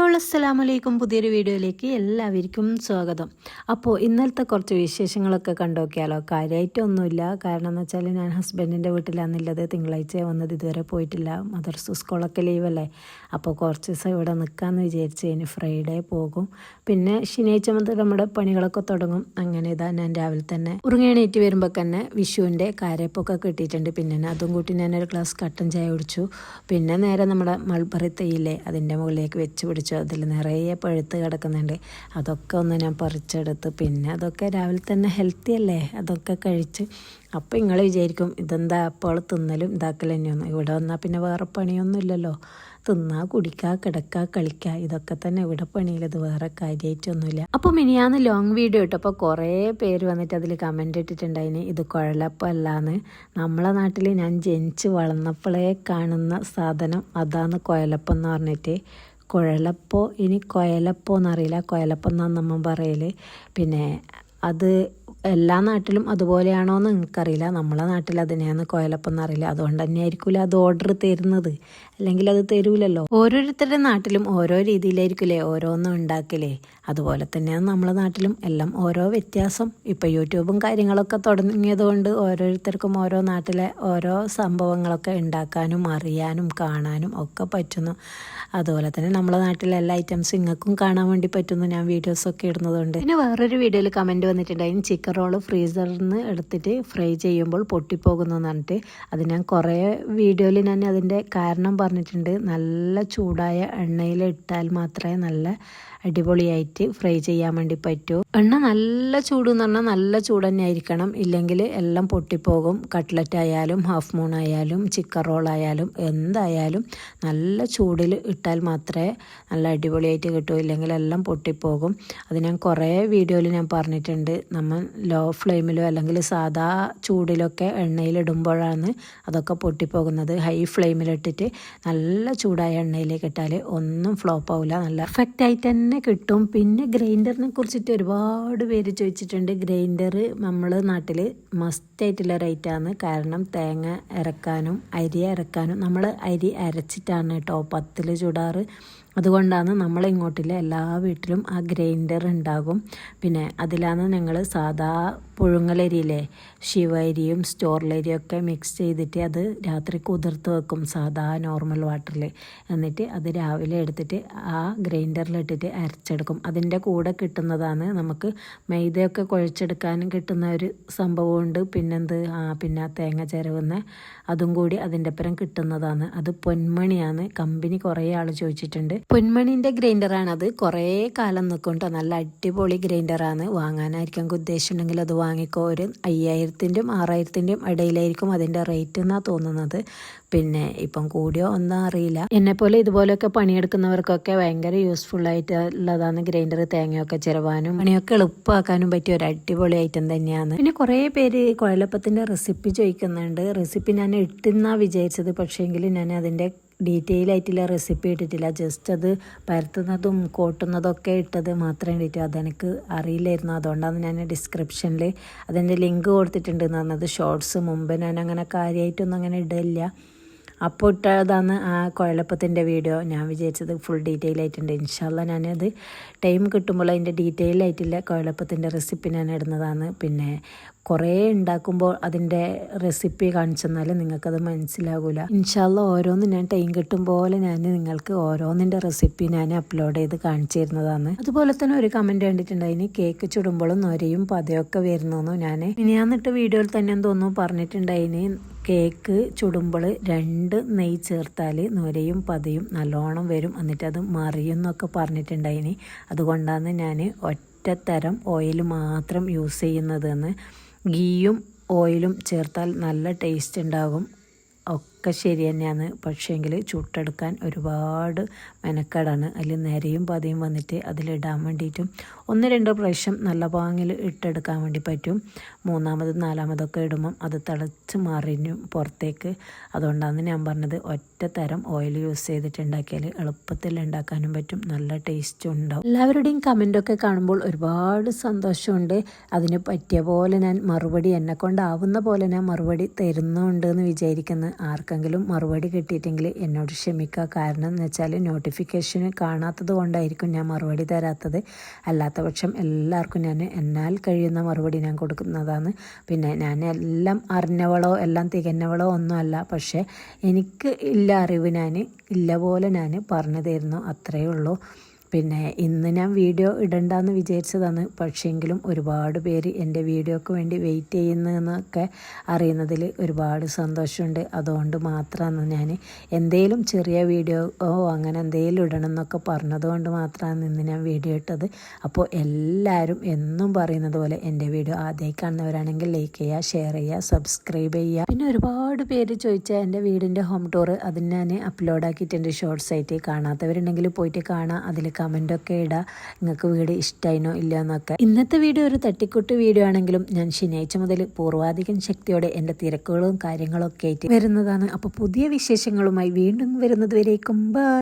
അപ്പോൾ അസ്സലാമലൈക്കും, പുതിയൊരു വീഡിയോയിലേക്ക് എല്ലാവർക്കും സ്വാഗതം. അപ്പോൾ ഇന്നലത്തെ കുറച്ച് വിശേഷങ്ങളൊക്കെ കണ്ടുനോക്കിയാലോ. കാര്യമായിട്ടൊന്നുമില്ല, കാരണം എന്ന് വെച്ചാൽ ഞാൻ ഹസ്ബൻഡിൻ്റെ വീട്ടിലാണെന്നുള്ളത്. തിങ്കളാഴ്ച വന്നത്, ഇതുവരെ പോയിട്ടില്ല. മദർസ് സ്കൂളൊക്കെ ലീവല്ലേ, അപ്പോൾ കുറച്ച് ദിവസം ഇവിടെ നിൽക്കാമെന്ന് വിചാരിച്ച്. ഇനി ഫ്രൈഡേ പോകും, പിന്നെ ശനിയാഴ്ച മുതൽ നമ്മുടെ പണികളൊക്കെ തുടങ്ങും. അങ്ങനെ ഇതാ ഞാൻ രാവിലെ തന്നെ ഉറങ്ങേണീറ്റ് വരുമ്പോൾ തന്നെ വിഷുവിൻ്റെ കാരപ്പൊക്കെ കിട്ടിയിട്ടുണ്ട്. പിന്നെ അതും കൂട്ടി ഞാനൊരു ഗ്ലാസ് കട്ടൻ ചായ കുടിച്ചു. പിന്നെ നേരെ നമ്മുടെ മൾബറി തൈയില്ലേ, അതിൻ്റെ മുകളിലേക്ക് വെച്ച് പിടിച്ചു. അതിൽ നിറയെ പഴുത്ത് കിടക്കുന്നുണ്ട്. അതൊക്കെ ഒന്ന് ഞാൻ പറിച്ചെടുത്ത്, പിന്നെ അതൊക്കെ രാവിലെ തന്നെ ഹെൽത്തി അല്ലേ, അതൊക്കെ കഴിച്ച്. അപ്പോൾ നിങ്ങൾ വിചാരിക്കും ഇതെന്താ അപ്പോൾ തിന്നലും ഇതാക്കൽ തന്നെയൊന്നും. ഇവിടെ വന്നാൽ പിന്നെ വേറെ പണിയൊന്നും ഇല്ലല്ലോ, തിന്നാ കുടിക്കുക കിടക്കുക കളിക്കുക, ഇതൊക്കെ തന്നെ ഇവിടെ പണിയില്ലത്, വേറെ കാര്യമായിട്ടൊന്നുമില്ല. അപ്പോൾ മിനിയാന്ന് ലോങ് വീഡിയോ ഇട്ടപ്പോൾ കുറേ പേര് വന്നിട്ട് അതിൽ കമൻ്റ് ഇട്ടിട്ടുണ്ടായിന് ഇത് കുഴലപ്പം അല്ലാന്ന്. നമ്മളെ നാട്ടിൽ ഞാൻ ജനിച്ച് വളർന്നപ്പോഴേ കാണുന്ന സാധനം അതാണ് കുഴലപ്പം എന്ന് പറഞ്ഞിട്ട്. കുഴലപ്പോ ഇനി കുഴലപ്പോ എന്നറിയില്ല, കുഴലപ്പം എന്നാണ് നമ്മൾ പറയൽ. പിന്നെ അത് എല്ലാ നാട്ടിലും അതുപോലെയാണോ എന്ന് എനിക്കറിയില്ല. നമ്മളെ നാട്ടിൽ അതിനെയാണ് കുഴലപ്പം എന്നറിയില്ല. അതുകൊണ്ട് തന്നെ ആയിരിക്കില്ല അത് ഓർഡർ തരുന്നത്, അല്ലെങ്കിൽ അത് തരൂലല്ലോ. ഓരോരുത്തരുടെ നാട്ടിലും ഓരോ രീതിയിലായിരിക്കില്ലേ ഓരോന്നും ഉണ്ടാക്കലേ. അതുപോലെ തന്നെയാണ് നമ്മളെ നാട്ടിലും എല്ലാം ഓരോ വ്യത്യാസം. ഇപ്പോൾ യൂട്യൂബും കാര്യങ്ങളൊക്കെ തുടങ്ങിയത് കൊണ്ട് ഓരോരുത്തർക്കും ഓരോ നാട്ടിലെ ഓരോ സംഭവങ്ങളൊക്കെ ഉണ്ടാക്കാനും അറിയാനും കാണാനും ഒക്കെ പറ്റുന്നു. അതുപോലെ തന്നെ നമ്മളെ നാട്ടിലെ എല്ലാ ഐറ്റംസും ഇങ്ങൾക്കും കാണാൻ വേണ്ടി പറ്റുന്നു, ഞാൻ വീഡിയോസൊക്കെ ഇടുന്നതുകൊണ്ട്. പിന്നെ വേറൊരു വീഡിയോയിൽ കമൻറ്റ് വന്നിട്ടുണ്ടായിരുന്നു, ചിക്കൻ റോള് ഫ്രീസറിൽ നിന്ന് എടുത്തിട്ട് ഫ്രൈ ചെയ്യുമ്പോൾ പൊട്ടിപ്പോകുന്നു എന്ന് പറഞ്ഞിട്ട്. അത് ഞാൻ കുറേ വീഡിയോയിൽ ഞാൻ അതിൻ്റെ കാരണം പറഞ്ഞിട്ടുണ്ട്. നല്ല ചൂടായ എണ്ണയിൽ ഇട്ടാൽ മാത്രമേ നല്ല അടിപൊളിയായിട്ട് ഫ്രൈ ചെയ്യാൻ വേണ്ടി പറ്റൂ. എണ്ണ നല്ല ചൂട് എന്ന് പറഞ്ഞാൽ നല്ല ചൂട് തന്നെ ആയിരിക്കണം, ഇല്ലെങ്കിൽ എല്ലാം പൊട്ടിപ്പോകും. കട്ട്ലറ്റ് ആയാലും ഹാഫ് മൂൺ ആയാലും ചിക്കൻ റോൾ ആയാലും എന്തായാലും നല്ല ചൂടിൽ ഇട്ടാൽ മാത്രമേ നല്ല അടിപൊളിയായിട്ട് കിട്ടൂ, ഇല്ലെങ്കിൽ എല്ലാം പൊട്ടിപ്പോകും. അത് ഞാൻ കുറേ വീഡിയോയിൽ ഞാൻ പറഞ്ഞിട്ടുണ്ട്. നമ്മൾ ലോ ഫ്ലെയിമിലോ അല്ലെങ്കിൽ സാധാ ചൂടിലൊക്കെ എണ്ണയിലിടുമ്പോഴാണ് അതൊക്കെ പൊട്ടിപ്പോകുന്നത്. ഹൈ ഫ്ലെയിമിലിട്ടിട്ട് നല്ല ചൂടായ എണ്ണയിലേക്ക് ഇട്ടാൽ ഒന്നും ഫ്ലോപ്പ് ആവില്ല, നല്ല പെർഫെക്റ്റ് ആയിട്ട് തന്നെ കിട്ടും. പിന്നെ ഗ്രൈൻഡറിനെ കുറിച്ചിട്ട് ഒരുപാട് പേര് ചോദിച്ചിട്ടുണ്ട്. ഗ്രൈൻഡർ നമ്മളെ നാട്ടിൽ മസ്റ്റായിട്ടുള്ള റേറ്റാണ്. കാരണം തേങ്ങ അരക്കാനും അരി അരക്കാനും നമ്മൾ അരി അരച്ചിട്ടാണ് കേട്ടോ 10 ചുടാറ്. അതുകൊണ്ടാണ് നമ്മളിങ്ങോട്ടിലെ എല്ലാ വീട്ടിലും ആ ഗ്രൈൻഡർ ഉണ്ടാകും. പിന്നെ അതിലാണ് ഞങ്ങൾ സാധാ പുഴുങ്ങലരിയില്ലേ, ശിവ അരിയും സ്റ്റോറിലരിയും ഒക്കെ മിക്സ് ചെയ്തിട്ട് അത് രാത്രി കുതിർത്ത് വെക്കും സാധാ നോർമൽ വാട്ടറിൽ. എന്നിട്ട് അത് രാവിലെ എടുത്തിട്ട് ആ ഗ്രൈൻഡറിലിട്ടിട്ട് അരച്ചെടുക്കും. അതിൻ്റെ കൂടെ കിട്ടുന്നതാണ് നമുക്ക് മൈദയൊക്കെ കുഴച്ചെടുക്കാനും കിട്ടുന്ന ഒരു സംഭവമുണ്ട്. പിന്നെ തേങ്ങ ചിരവുന്ന അതും കൂടി അതിൻ്റെ ഒപ്പം കിട്ടുന്നതാണ്. അത് പൊന്മണിയാണ്. കമ്പനി കുറേ ആൾ ചോദിച്ചിട്ടുണ്ട്. പൊന്മണിൻ്റെ ഗ്രൈൻഡറാണ്. അത് കുറേ കാലം നിൽക്കും കേട്ടോ, നല്ല അടിപൊളി ഗ്രൈൻഡറാണ്. വാങ്ങാനായിരിക്കും ഉദ്ദേശിച്ചിട്ടുണ്ടെങ്കിൽ അത് വാങ്ങിക്കോ. ഒരു 5000-ൻ്റെയും 6000-ൻ്റെയും ഇടയിലായിരിക്കും അതിൻ്റെ റേറ്റ് എന്നാണ് തോന്നുന്നത്. പിന്നെ ഇപ്പം കൂടിയോ ഒന്നും അറിയില്ല. എന്നെപ്പോലെ ഇതുപോലെയൊക്കെ പണിയെടുക്കുന്നവർക്കൊക്കെ ഭയങ്കര യൂസ്ഫുൾ ആയിട്ടുള്ളതാണ് ഗ്രൈൻഡർ. തേങ്ങയൊക്കെ ചിരവാനും പണിയൊക്കെ എളുപ്പമാക്കാനും പറ്റിയ ഒരു അടിപൊളി ഐറ്റം തന്നെയാണ്. പിന്നെ കുറേ പേര് കുഴലപ്പത്തിൻ്റെ റെസിപ്പി ചോദിക്കുന്നുണ്ട്. റെസിപ്പി ഞാൻ ഇട്ടെന്നാണ് വിചാരിച്ചത്, പക്ഷേങ്കിൽ ഞാൻ അതിൻ്റെ ഡീറ്റെയിൽ ആയിട്ടുള്ള റെസിപ്പി ഇട്ടിട്ടില്ല. ജസ്റ്റ് അത് പരത്തുന്നതും കോട്ടുന്നതൊക്കെ ഇട്ടത് മാത്രമേ ഇട്ടിട്ട്. അതെനിക്ക് അറിയില്ലായിരുന്നു, അതുകൊണ്ടാണ് ഞാൻ ഡിസ്ക്രിപ്ഷനിൽ അതിൻ്റെ ലിങ്ക് കൊടുത്തിട്ടുണ്ടെന്ന് പറഞ്ഞത്. ഷോർട്സ് മുമ്പ് ഞാൻ അങ്ങനെ കാര്യമായിട്ടൊന്നും അങ്ങനെ ഇടില്ല, അപ്പോൾ ഇട്ടതാണ് ആ കുഴലപ്പത്തിൻ്റെ വീഡിയോ. ഞാൻ വിചാരിച്ചത് ഫുൾ ഡീറ്റെയിൽ ആയിട്ടുണ്ട്. ഇൻഷാല്ല ഞാനത് ടൈം കിട്ടുമ്പോൾ അതിൻ്റെ ഡീറ്റെയിൽ ആയിട്ടുള്ള കുഴലപ്പത്തിൻ്റെ റെസിപ്പി ഞാൻ ഇടുന്നതാണ്. പിന്നെ കുറേ ഉണ്ടാക്കുമ്പോൾ അതിൻ്റെ റെസിപ്പി കാണിച്ചെന്നാൽ നിങ്ങൾക്കത് മനസ്സിലാകില്ല. ഇൻഷാല്ല ഓരോന്ന് ഞാൻ ടൈം കിട്ടും പോലെ ഞാൻ നിങ്ങൾക്ക് ഓരോന്നിൻ്റെ റെസിപ്പി ഞാൻ അപ്ലോഡ് ചെയ്ത് കാണിച്ചു തരുന്നതാണ്. അതുപോലെ തന്നെ ഒരു കമൻറ്റ് കണ്ടിട്ടുണ്ടായിന്, കേക്ക് ചുടുമ്പോഴും നൊരയും പതയൊക്കെ വരുന്നു. ഞാൻ ഇനിയാന്നിട്ട് വീഡിയോയിൽ തന്നെ തോന്നുന്നു പറഞ്ഞിട്ടുണ്ടായിന്, കേക്ക് ചുടുമ്പോൾ 2 നെയ്യ് ചേർത്താൽ നൊരയും പതയും നല്ലോണം വരും, എന്നിട്ടത് മറിയുന്നൊക്കെ പറഞ്ഞിട്ടുണ്ടായിന്. അതുകൊണ്ടാണ് ഞാൻ ഒറ്റത്തരം ഓയിൽ മാത്രം യൂസ് ചെയ്യുന്നതെന്ന്. ഗീയും ഓയിലും ചേർത്താൽ നല്ല ടേസ്റ്റ് ഉണ്ടാകും. ഒക്കെ ശരി തന്നെയാണ്, പക്ഷേങ്കിൽ ചുട്ടെടുക്കാൻ ഒരുപാട് മെനക്കേടാണ്. അതിൽ നിരയും പതയും വന്നിട്ട് അതിലിടാൻ വേണ്ടിയിട്ടും 1-2 പ്രാവശ്യം നല്ല പാങ്ങിൽ ഇട്ടെടുക്കാൻ വേണ്ടി പറ്റും. 3-മതും 4-മതൊക്കെ ഇടുമ്പം അത് തിളച്ച് മറിഞ്ഞു പുറത്തേക്ക്. അതുകൊണ്ടാണ് ഞാൻ പറഞ്ഞത് ഒറ്റത്തരം ഓയിൽ യൂസ് ചെയ്തിട്ട് ഉണ്ടാക്കിയാൽ എളുപ്പത്തിൽ ഉണ്ടാക്കാനും പറ്റും, നല്ല ടേസ്റ്റും ഉണ്ടാവും. എല്ലാവരുടെയും കമൻറ്റൊക്കെ കാണുമ്പോൾ ഒരുപാട് സന്തോഷമുണ്ട്. അതിന് പറ്റിയ പോലെ ഞാൻ മറുപടി എന്നെക്കൊണ്ടാവുന്ന പോലെ ഞാൻ മറുപടി തരുന്നുണ്ടെന്ന് വിചാരിക്കുന്നു. ആർക്കും ആർക്കെങ്കിലും മറുപടി കിട്ടിയിട്ടെങ്കിൽ എന്നോട് ക്ഷമിക്കുക. കാരണം എന്ന് വെച്ചാൽ നോട്ടിഫിക്കേഷൻ കാണാത്തത് കൊണ്ടായിരിക്കും ഞാൻ മറുപടി തരാത്തത്. അല്ലാത്ത പക്ഷം എല്ലാവർക്കും ഞാൻ എന്നാൽ കഴിയുന്ന മറുപടി ഞാൻ കൊടുക്കുന്നതാണ്. പിന്നെ ഞാൻ എല്ലാം അറിഞ്ഞവളോ എല്ലാം തികഞ്ഞവളോ ഒന്നുമല്ല. പക്ഷേ എനിക്ക് ഇല്ല അറിവ് ഞാൻ ഇല്ല പോലെ ഞാൻ പറഞ്ഞു തരുന്നു, അത്രയേ ഉള്ളൂ. പിന്നെ ഇന്ന് ഞാൻ വീഡിയോ ഇടണ്ടെന്ന് വിചാരിച്ചതാണ്. പക്ഷേങ്കിലും ഒരുപാട് പേര് എൻ്റെ വീഡിയോക്ക് വേണ്ടി വെയിറ്റ് ചെയ്യുന്നതെന്നൊക്കെ അറിയുന്നതിൽ ഒരുപാട് സന്തോഷമുണ്ട്. അതുകൊണ്ട് മാത്രമാണ് ഞാൻ എന്തേലും ചെറിയ വീഡിയോ അങ്ങനെ എന്തേലും ഇടണം എന്നൊക്കെ പറഞ്ഞതുകൊണ്ട് മാത്രമാണ് ഇന്ന് ഞാൻ വീഡിയോ ഇട്ടത്. അപ്പോൾ എല്ലാവരും എന്നും പറയുന്നത് പോലെ എൻ്റെ വീഡിയോ ആദ്യമായി കാണുന്നവരാണെങ്കിൽ ലൈക്ക് ചെയ്യുക, ഷെയർ ചെയ്യുക, സബ്സ്ക്രൈബ് ചെയ്യുക. പിന്നെ ഒരുപാട് പേര് ചോദിച്ചാൽ എൻ്റെ വീടിൻ്റെ ഹോം ടൂർ അതിന് ഞാൻ അപ്ലോഡാക്കിയിട്ടുണ്ട് ഷോർട്സ് ആയിട്ട്. കാണാത്തവരുണ്ടെങ്കിൽ പോയിട്ട് കാണാം. അതിൽ കമൻ്റൊക്കെ ഇടാം, നിങ്ങൾക്ക് വീട് ഇഷ്ടമായിനോ ഇല്ല എന്നൊക്കെ. ഇന്നത്തെ വീഡിയോ ഒരു തട്ടിക്കൂട്ട് വീഡിയോ ആണെങ്കിലും ഞാൻ ശനിയാഴ്ച മുതൽ പൂർവാധികം ശക്തിയോടെ എൻ്റെ തിരക്കുകളും കാര്യങ്ങളൊക്കെ ആയിട്ട് വരുന്നതാണ്. അപ്പോൾ പുതിയ വിശേഷങ്ങളുമായി വീണ്ടും വരുന്നത് വരേക്കും ബൈ.